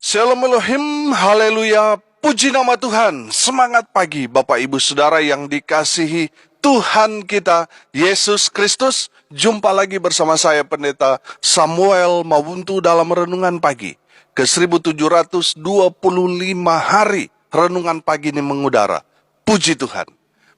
Shalom Elohim, haleluya, puji nama Tuhan. Semangat pagi Bapak Ibu Saudara yang dikasihi Tuhan kita, Yesus Kristus. Jumpa lagi bersama saya Pendeta Samuel Mawuntu dalam Renungan Pagi. Ke 1725 hari Renungan Pagi ini mengudara. Puji Tuhan.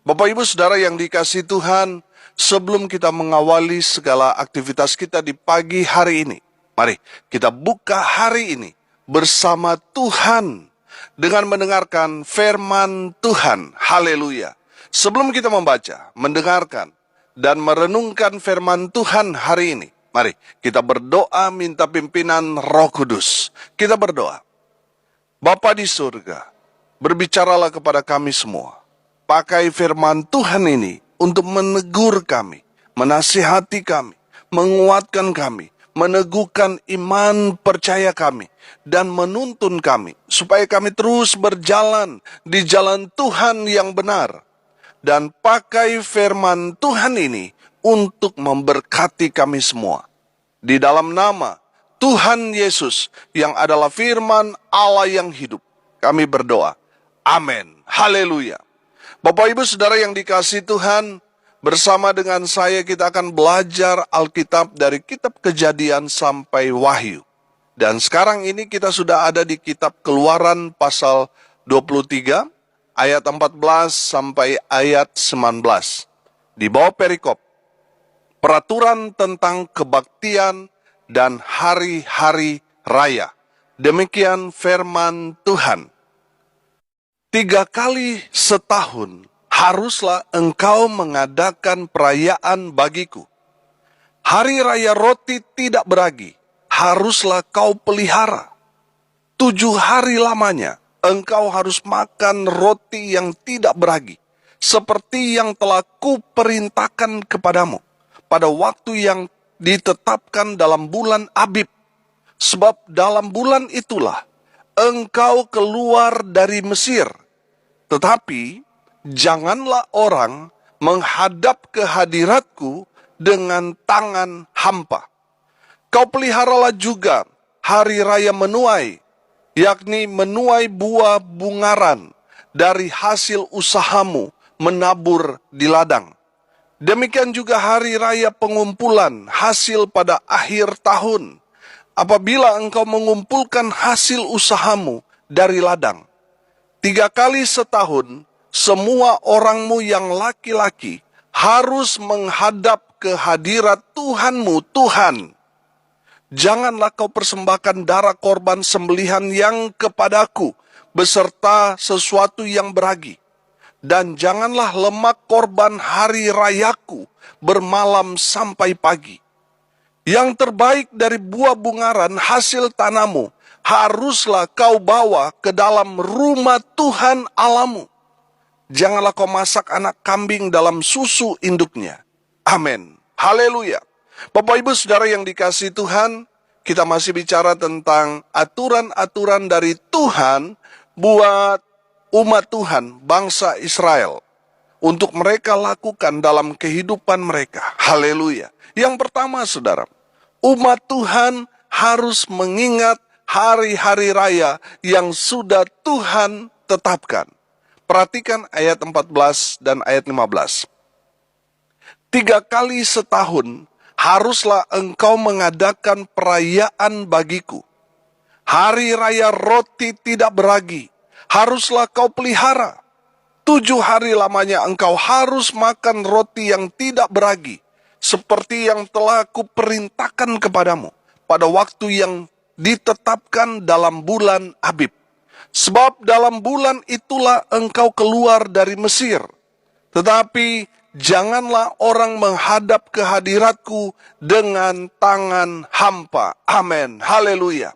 Bapak Ibu Saudara yang dikasihi Tuhan, sebelum kita mengawali segala aktivitas kita di pagi hari ini, mari kita buka hari ini bersama Tuhan dengan mendengarkan firman Tuhan. Haleluya. Sebelum kita membaca, mendengarkan, dan merenungkan firman Tuhan hari ini, mari kita berdoa minta pimpinan Roh Kudus. Kita berdoa. Bapa di surga, berbicaralah kepada kami semua. Pakai firman Tuhan ini untuk menegur kami, menasihati kami, menguatkan kami, meneguhkan iman percaya kami, dan menuntun kami, supaya kami terus berjalan di jalan Tuhan yang benar. Dan pakai firman Tuhan ini untuk memberkati kami semua. Di dalam nama Tuhan Yesus yang adalah firman Allah yang hidup, kami berdoa. Amin. Haleluya. Bapak Ibu Saudara yang dikasihi Tuhan, bersama dengan saya kita akan belajar Alkitab dari kitab Kejadian sampai Wahyu. Dan sekarang ini kita sudah ada di kitab Keluaran pasal 23, ayat 14 sampai ayat 19. Di bawah perikop, peraturan tentang kebaktian dan hari-hari raya. Demikian firman Tuhan. 3 kali setahun haruslah engkau mengadakan perayaan bagiku. Hari raya roti tidak beragi haruslah kau pelihara. 7 hari lamanya engkau harus makan roti yang tidak beragi, seperti yang telah kuperintahkan kepadamu pada waktu yang ditetapkan dalam bulan Abib. Sebab dalam bulan itulah engkau keluar dari Mesir. Tetapi janganlah orang menghadap ke hadiratku dengan tangan hampa. Kau peliharalah juga hari raya menuai, yakni menuai buah bungaran dari hasil usahamu menabur di ladang. Demikian juga hari raya pengumpulan hasil pada akhir tahun, apabila engkau mengumpulkan hasil usahamu dari ladang. 3 kali setahun, semua orangmu yang laki-laki harus menghadap ke hadirat Tuhanmu, Tuhan. Janganlah kau persembahkan darah korban sembelihan yang kepadaku, beserta sesuatu yang beragi. Dan janganlah lemak korban hari rayaku bermalam sampai pagi. Yang terbaik dari buah bungaran hasil tanamu haruslah kau bawa ke dalam rumah Tuhan Allahmu. Janganlah kau masak anak kambing dalam susu induknya. Amin. Haleluya. Bapak Ibu Saudara yang dikasihi Tuhan, kita masih bicara tentang aturan-aturan dari Tuhan buat umat Tuhan, bangsa Israel, untuk mereka lakukan dalam kehidupan mereka. Haleluya. Yang pertama saudara, umat Tuhan harus mengingat hari-hari raya yang sudah Tuhan tetapkan. Perhatikan ayat 14 dan ayat 15. 3 kali setahun haruslah engkau mengadakan perayaan bagiku. Hari raya roti tidak beragi haruslah kau pelihara. 7 hari lamanya engkau harus makan roti yang tidak beragi, seperti yang telah kuperintahkan kepadamu pada waktu yang ditetapkan dalam bulan Abib. Sebab dalam bulan itulah engkau keluar dari Mesir. Tetapi janganlah orang menghadap ke hadiratku dengan tangan hampa. Amin. Haleluya.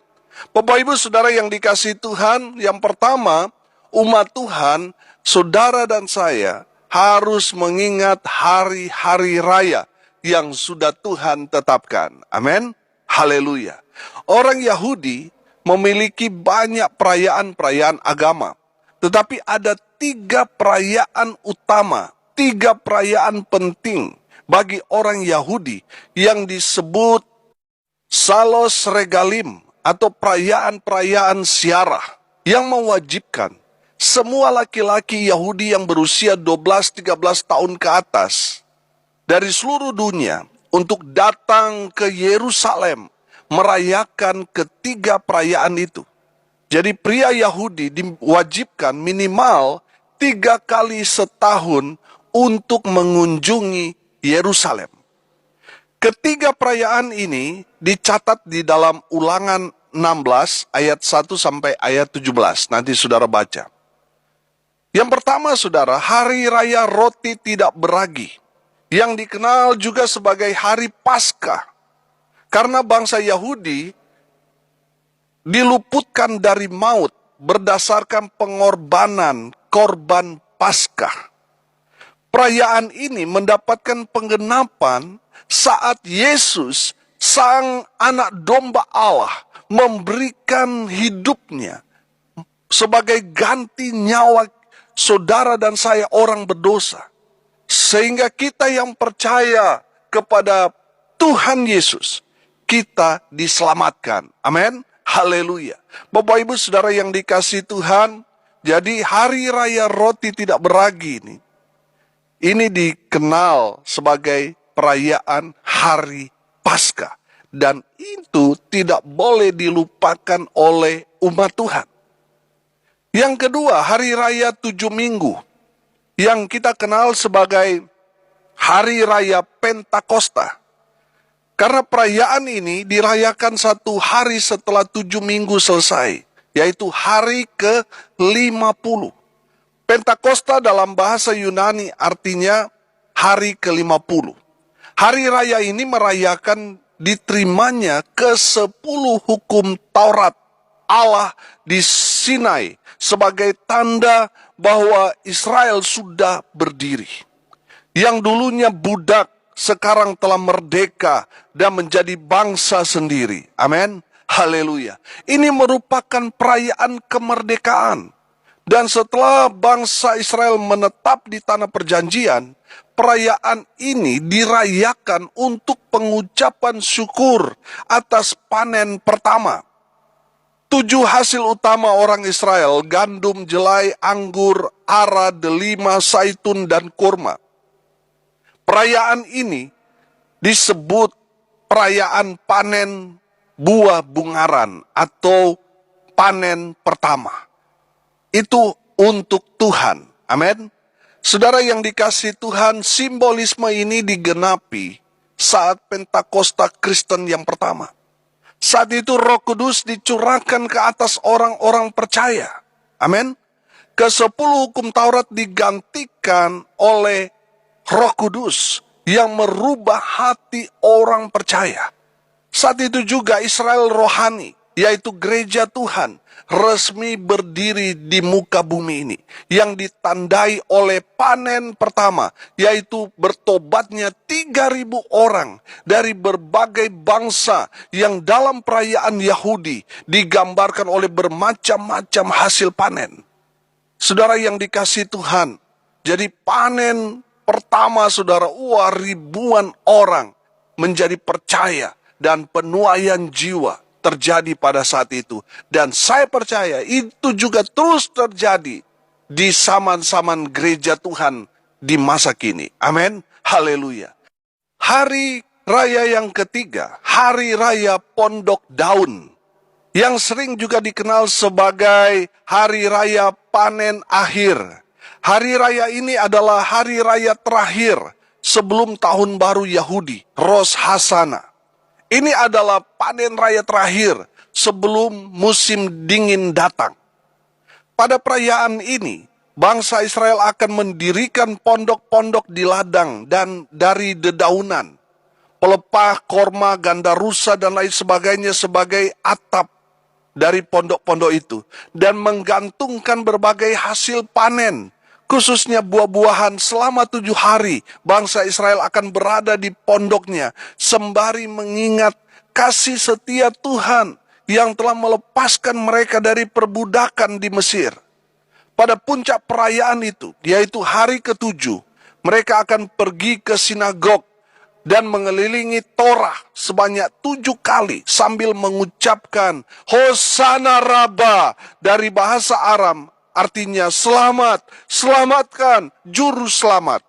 Bapak Ibu Saudara yang dikasihi Tuhan, yang pertama, umat Tuhan, saudara dan saya, harus mengingat hari-hari raya yang sudah Tuhan tetapkan. Amin. Haleluya. Orang Yahudi memiliki banyak perayaan-perayaan agama. Tetapi ada 3 perayaan utama, 3 perayaan penting bagi orang Yahudi yang disebut Salos Regalim atau perayaan-perayaan syarah yang mewajibkan semua laki-laki Yahudi yang berusia 12-13 tahun ke atas dari seluruh dunia untuk datang ke Yerusalem merayakan ketiga perayaan itu. Jadi pria Yahudi diwajibkan minimal 3 kali setahun untuk mengunjungi Yerusalem. Ketiga perayaan ini dicatat di dalam Ulangan 16 ayat 1 sampai ayat 17. Nanti saudara baca. Yang pertama saudara, Hari Raya Roti Tidak Beragi, yang dikenal juga sebagai Hari Paskah. Karena bangsa Yahudi diluputkan dari maut berdasarkan pengorbanan korban Paskah. Perayaan ini mendapatkan penggenapan saat Yesus, sang anak domba Allah, memberikan hidupnya sebagai ganti nyawa saudara dan saya orang berdosa. Sehingga kita yang percaya kepada Tuhan Yesus, kita diselamatkan. Amin. Haleluya. Bapak Ibu Saudara yang dikasihi Tuhan, jadi Hari Raya Roti Tidak Beragi ini dikenal sebagai perayaan Hari Paskah. Dan itu tidak boleh dilupakan oleh umat Tuhan. Yang kedua, Hari Raya 7 Minggu, yang kita kenal sebagai Hari Raya Pentakosta. Karena perayaan ini dirayakan 1 hari setelah 7 minggu selesai, yaitu hari ke-50. Pentakosta dalam bahasa Yunani artinya hari ke-50. Hari raya ini merayakan diterimanya ke-10 hukum Taurat Allah di Sinai sebagai tanda bahwa Israel sudah berdiri. Yang dulunya budak, sekarang telah merdeka dan menjadi bangsa sendiri. Amin. Haleluya. Ini merupakan perayaan kemerdekaan. Dan setelah bangsa Israel menetap di tanah perjanjian, perayaan ini dirayakan untuk pengucapan syukur atas panen pertama. 7 hasil utama orang Israel, gandum, jelai, anggur, ara, delima, zaitun, dan kurma. Perayaan ini disebut perayaan panen buah bungaran atau panen pertama. Itu untuk Tuhan. Amin. Saudara yang dikasihi Tuhan, simbolisme ini digenapi saat Pentakosta Kristen yang pertama. Saat itu Roh Kudus dicurahkan ke atas orang-orang percaya. Amin. Ke-10 hukum Taurat digantikan oleh Roh Kudus yang merubah hati orang percaya. Saat itu juga Israel rohani, yaitu gereja Tuhan, resmi berdiri di muka bumi ini, yang ditandai oleh panen pertama, yaitu bertobatnya 3.000 orang dari berbagai bangsa yang dalam perayaan Yahudi digambarkan oleh bermacam-macam hasil panen. Saudara yang dikasihi Tuhan, jadi panen pertama saudara, ribuan orang menjadi percaya dan penuaian jiwa terjadi pada saat itu. Dan saya percaya itu juga terus terjadi di zaman-zaman gereja Tuhan di masa kini. Amin. Haleluya. Hari raya yang ketiga, Hari Raya Pondok Daun, yang sering juga dikenal sebagai Hari Raya Panen Akhir. Hari raya ini adalah hari raya terakhir sebelum tahun baru Yahudi, Rosh Hashanah. Ini adalah panen raya terakhir sebelum musim dingin datang. Pada perayaan ini, bangsa Israel akan mendirikan pondok-pondok di ladang dan dari dedaunan, pelepah, korma, ganda rusa, dan lain sebagainya sebagai atap dari pondok-pondok itu. Dan menggantungkan berbagai hasil panen, khususnya buah-buahan. Selama 7 hari, bangsa Israel akan berada di pondoknya, sembari mengingat kasih setia Tuhan yang telah melepaskan mereka dari perbudakan di Mesir. Pada puncak perayaan itu, yaitu hari ke-7, mereka akan pergi ke sinagog dan mengelilingi Torah sebanyak 7 kali sambil mengucapkan Hosana Rabba dari bahasa Aram, artinya selamat, selamatkan juru selamat.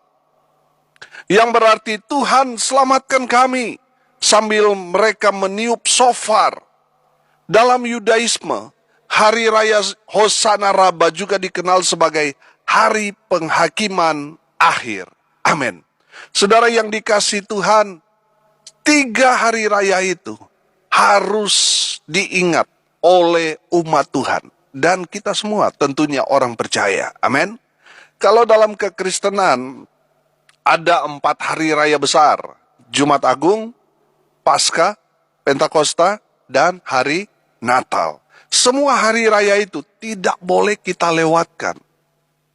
Yang berarti Tuhan selamatkan kami, sambil mereka meniup shofar. Dalam Yudaisme, hari raya Hosana Rabba juga dikenal sebagai hari penghakiman akhir. Amin. Saudara yang dikasihi Tuhan, 3 hari raya itu harus diingat oleh umat Tuhan. Dan kita semua tentunya orang percaya. Amin. Kalau dalam kekristenan ada 4 hari raya besar. Jumat Agung, Paskah, Pentakosta, dan hari Natal. Semua hari raya itu tidak boleh kita lewatkan.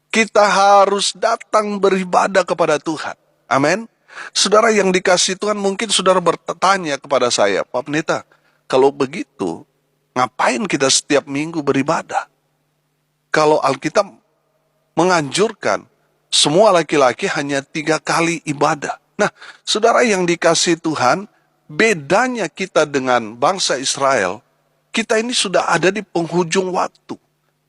Kita harus datang beribadah kepada Tuhan. Amin. Saudara yang dikasihi Tuhan, mungkin saudara bertanya kepada saya, Pak Pendeta, kalau begitu, ngapain kita setiap minggu beribadah? Kalau Alkitab menganjurkan semua laki-laki hanya 3 kali ibadah. Nah, saudara yang dikasihi Tuhan, bedanya kita dengan bangsa Israel, kita ini sudah ada di penghujung waktu.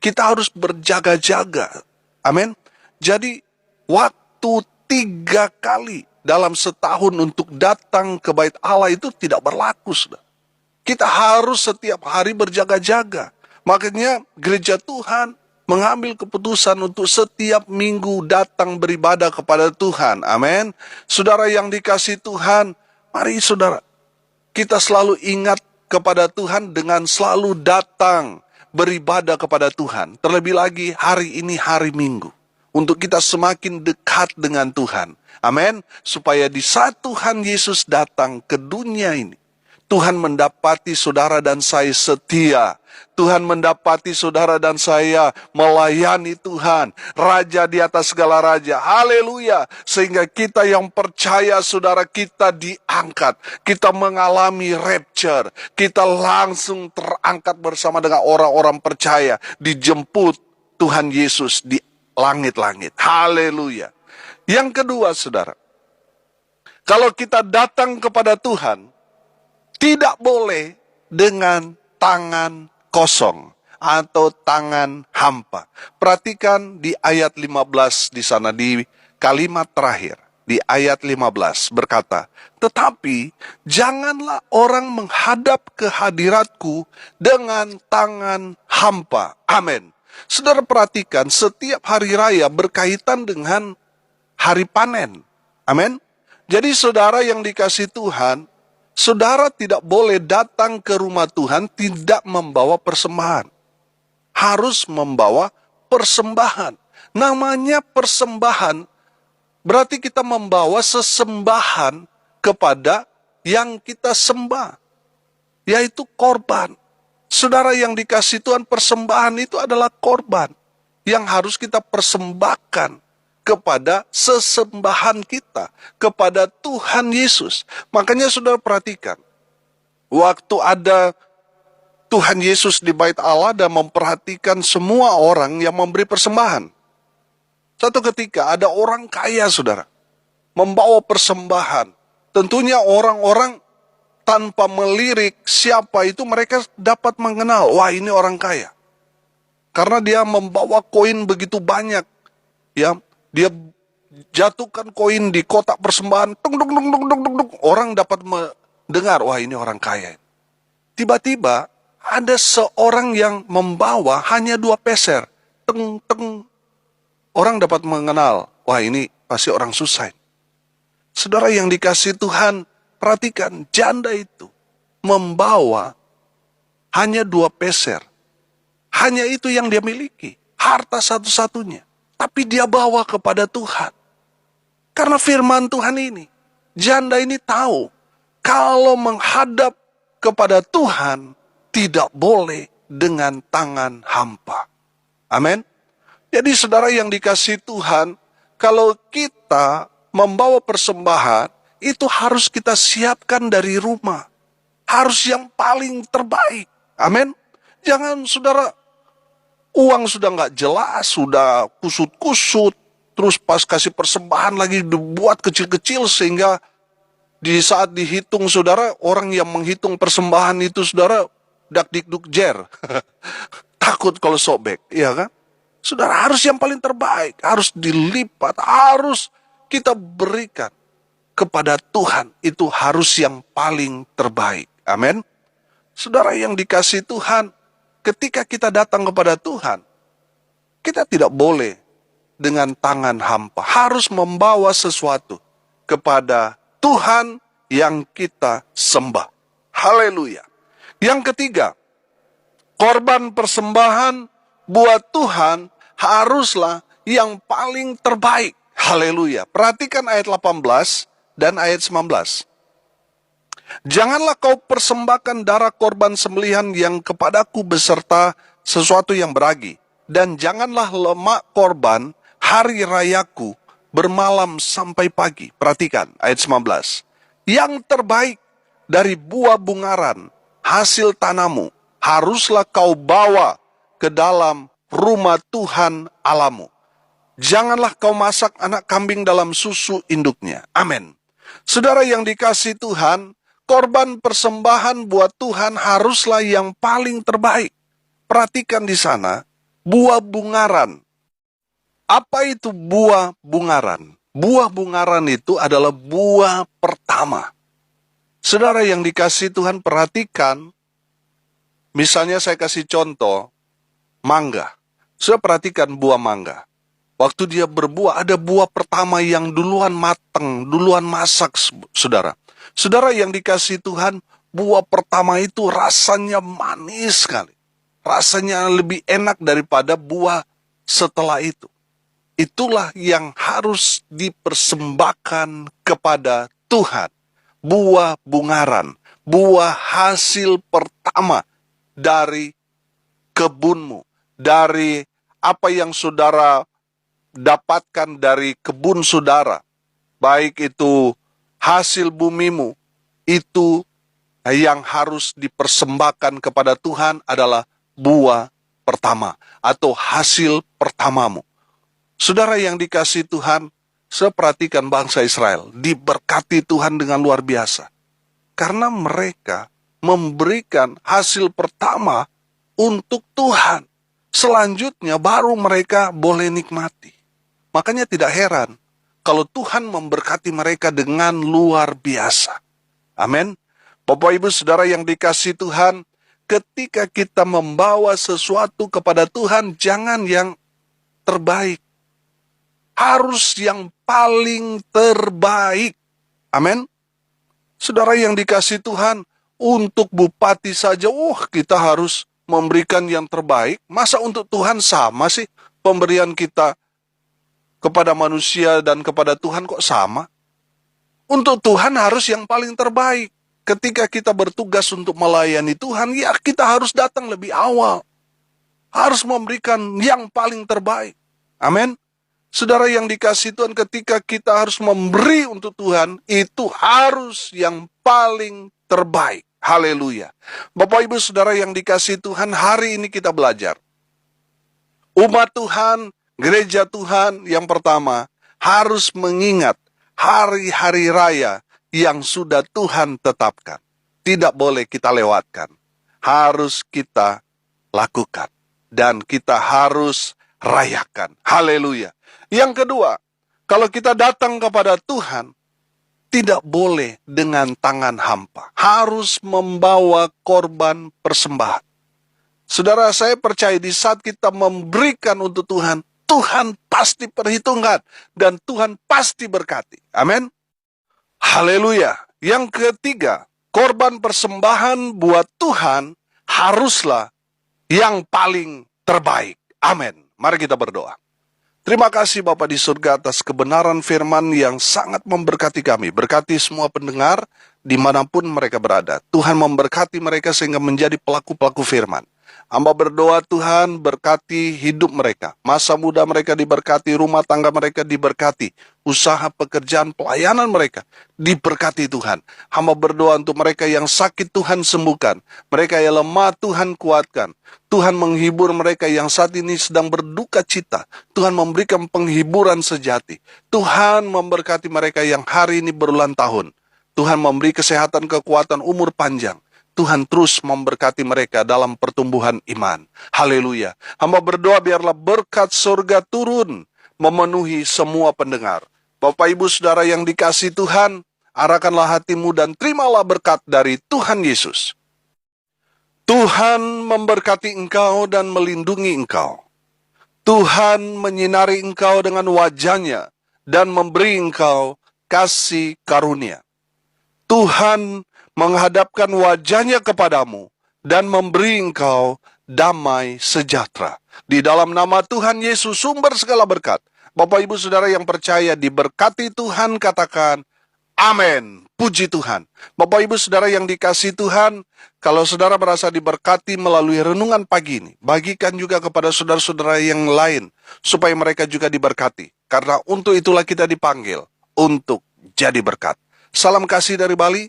Kita harus berjaga-jaga. Amin. Jadi, waktu 3 kali dalam setahun untuk datang ke bait Allah itu tidak berlaku, saudara. Kita harus setiap hari berjaga-jaga. Makanya gereja Tuhan mengambil keputusan untuk setiap minggu datang beribadah kepada Tuhan. Amin. Saudara yang dikasihi Tuhan, mari saudara, kita selalu ingat kepada Tuhan dengan selalu datang beribadah kepada Tuhan. Terlebih lagi hari ini hari Minggu. Untuk kita semakin dekat dengan Tuhan. Amin. Supaya di saat Tuhan Yesus datang ke dunia ini, Tuhan mendapati saudara dan saya setia. Tuhan mendapati saudara dan saya melayani Tuhan. Raja di atas segala raja. Haleluya. Sehingga kita yang percaya saudara, kita diangkat. Kita mengalami rapture. Kita langsung terangkat bersama dengan orang-orang percaya. Dijemput Tuhan Yesus di langit-langit. Haleluya. Yang kedua saudara, kalau kita datang kepada Tuhan, tidak boleh dengan tangan kosong atau tangan hampa. Perhatikan di ayat 15 di sana, di kalimat terakhir. Di ayat 15 berkata, tetapi janganlah orang menghadap ke hadiratku dengan tangan hampa. Amin. Saudara perhatikan, setiap hari raya berkaitan dengan hari panen. Amin. Jadi saudara yang dikasihi Tuhan, saudara tidak boleh datang ke rumah Tuhan tidak membawa persembahan. Harus membawa persembahan. Namanya persembahan, berarti kita membawa sesembahan kepada yang kita sembah, yaitu korban. Saudara yang dikasihi Tuhan, persembahan itu adalah korban yang harus kita persembahkan kepada sesembahan kita, kepada Tuhan Yesus. Makanya saudara perhatikan, waktu ada Tuhan Yesus di bait Allah dan memperhatikan semua orang yang memberi persembahan. Satu ketika ada orang kaya saudara, membawa persembahan. Tentunya orang-orang tanpa melirik siapa itu, mereka dapat mengenal, wah ini orang kaya. Karena dia membawa koin begitu banyak. Ya, dia jatuhkan koin di kotak persembahan, orang dapat mendengar, wah ini orang kaya. Tiba-tiba ada seorang yang membawa hanya 2 peser, orang dapat mengenal, wah ini pasti orang susah. Saudara yang dikasihi Tuhan, perhatikan, janda itu membawa hanya 2 peser. Hanya itu yang dia miliki, harta satu-satunya. Tapi dia bawa kepada Tuhan. Karena firman Tuhan ini, janda ini tahu, kalau menghadap kepada Tuhan, tidak boleh dengan tangan hampa. Amin. Jadi saudara yang dikasihi Tuhan, kalau kita membawa persembahan, itu harus kita siapkan dari rumah. Harus yang paling terbaik. Amin. Jangan saudara, uang sudah nggak jelas, sudah kusut-kusut, terus pas kasih persembahan lagi dibuat kecil-kecil sehingga Di saat dihitung, saudara, orang yang menghitung persembahan itu, saudara, dak-dikduk jer. Takut kalau sobek, iya kan? Saudara, harus yang paling terbaik, harus dilipat, harus kita berikan kepada Tuhan. Itu harus yang paling terbaik. Amin. Saudara yang dikasihi Tuhan, ketika kita datang kepada Tuhan, kita tidak boleh dengan tangan hampa. Harus membawa sesuatu kepada Tuhan yang kita sembah. Haleluya. Yang ketiga, korban persembahan buat Tuhan haruslah yang paling terbaik. Haleluya. Perhatikan ayat 18 dan ayat 19. Janganlah kau persembahkan darah korban sembelihan yang kepadaku beserta sesuatu yang beragi. Dan janganlah lemak korban hari rayaku bermalam sampai pagi. Perhatikan ayat 19. Yang terbaik dari buah bungaran hasil tanamu haruslah kau bawa ke dalam rumah Tuhan Allahmu. Janganlah kau masak anak kambing dalam susu induknya. Amin. Saudara yang dikasihi Tuhan, korban persembahan buat Tuhan haruslah yang paling terbaik. Perhatikan di sana, buah bungaran. Apa itu buah bungaran? Buah bungaran itu adalah buah pertama. Saudara yang dikasihi Tuhan, perhatikan. Misalnya saya kasih contoh, mangga. Saudara perhatikan buah mangga. Waktu dia berbuah, ada buah pertama yang duluan matang, duluan masak, saudara. Saudara yang dikasihi Tuhan, buah pertama itu rasanya manis sekali. Rasanya lebih enak daripada buah setelah itu. Itulah yang harus dipersembahkan kepada Tuhan. Buah bungaran, buah hasil pertama dari kebunmu, dari apa yang saudara dapatkan dari kebun saudara, baik itu hasil bumimu, itu yang harus dipersembahkan kepada Tuhan adalah buah pertama atau hasil pertamamu. Saudara yang dikasihi Tuhan, seperhatikan bangsa Israel, diberkati Tuhan dengan luar biasa. Karena mereka memberikan hasil pertama untuk Tuhan. Selanjutnya baru mereka boleh nikmati. Makanya tidak heran kalau Tuhan memberkati mereka dengan luar biasa. Amin. Bapak Ibu Saudara yang dikasihi Tuhan, ketika kita membawa sesuatu kepada Tuhan, jangan yang terbaik. Harus yang paling terbaik. Amin. Saudara yang dikasihi Tuhan, untuk bupati saja, kita harus memberikan yang terbaik. Masa untuk Tuhan sama sih pemberian kita kepada manusia dan kepada Tuhan kok sama? Untuk Tuhan harus yang paling terbaik. Ketika kita bertugas untuk melayani Tuhan, ya kita harus datang lebih awal. Harus memberikan yang paling terbaik. Amin. Saudara yang dikasihi Tuhan, ketika kita harus memberi untuk Tuhan, itu harus yang paling terbaik. Haleluya. Bapak Ibu Saudara yang dikasihi Tuhan, hari ini kita belajar. Umat Tuhan, gereja Tuhan yang pertama, harus mengingat hari-hari raya yang sudah Tuhan tetapkan. Tidak boleh kita lewatkan. Harus kita lakukan. Dan kita harus rayakan. Haleluya. Yang kedua, kalau kita datang kepada Tuhan, tidak boleh dengan tangan hampa. Harus membawa korban persembahan. Saudara, saya percaya di saat kita memberikan untuk Tuhan, Tuhan pasti perhitungkan dan Tuhan pasti berkati. Amin. Haleluya. Yang ketiga, korban persembahan buat Tuhan haruslah yang paling terbaik. Amin. Mari kita berdoa. Terima kasih Bapa di surga atas kebenaran firman yang sangat memberkati kami. Berkati semua pendengar dimanapun mereka berada. Tuhan memberkati mereka sehingga menjadi pelaku-pelaku firman. Hamba berdoa Tuhan berkati hidup mereka. Masa muda mereka diberkati, rumah tangga mereka diberkati. Usaha, pekerjaan, pelayanan mereka diberkati Tuhan. Hamba berdoa untuk mereka yang sakit Tuhan sembuhkan. Mereka yang lemah Tuhan kuatkan. Tuhan menghibur mereka yang saat ini sedang berduka cita. Tuhan memberikan penghiburan sejati. Tuhan memberkati mereka yang hari ini berulang tahun. Tuhan memberi kesehatan, kekuatan, umur panjang. Tuhan terus memberkati mereka dalam pertumbuhan iman. Haleluya. Hamba berdoa biarlah berkat surga turun memenuhi semua pendengar. Bapak Ibu Saudara yang dikasihi Tuhan, arahkanlah hatimu dan terimalah berkat dari Tuhan Yesus. Tuhan memberkati engkau dan melindungi engkau. Tuhan menyinari engkau dengan wajah-Nya dan memberi engkau kasih karunia. Tuhan menghadapkan wajah-Nya kepadamu dan memberi engkau damai sejahtera. Di dalam nama Tuhan Yesus, sumber segala berkat. Bapak Ibu Saudara yang percaya diberkati Tuhan, katakan amin. Puji Tuhan. Bapak Ibu Saudara yang dikasihi Tuhan, kalau saudara merasa diberkati melalui renungan pagi ini, bagikan juga kepada saudara-saudara yang lain, supaya mereka juga diberkati. Karena untuk itulah kita dipanggil, untuk jadi berkat. Salam kasih dari Bali,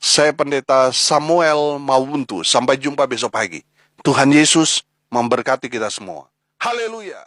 saya Pendeta Samuel Mawuntu. Sampai jumpa besok pagi. Tuhan Yesus memberkati kita semua. Haleluya.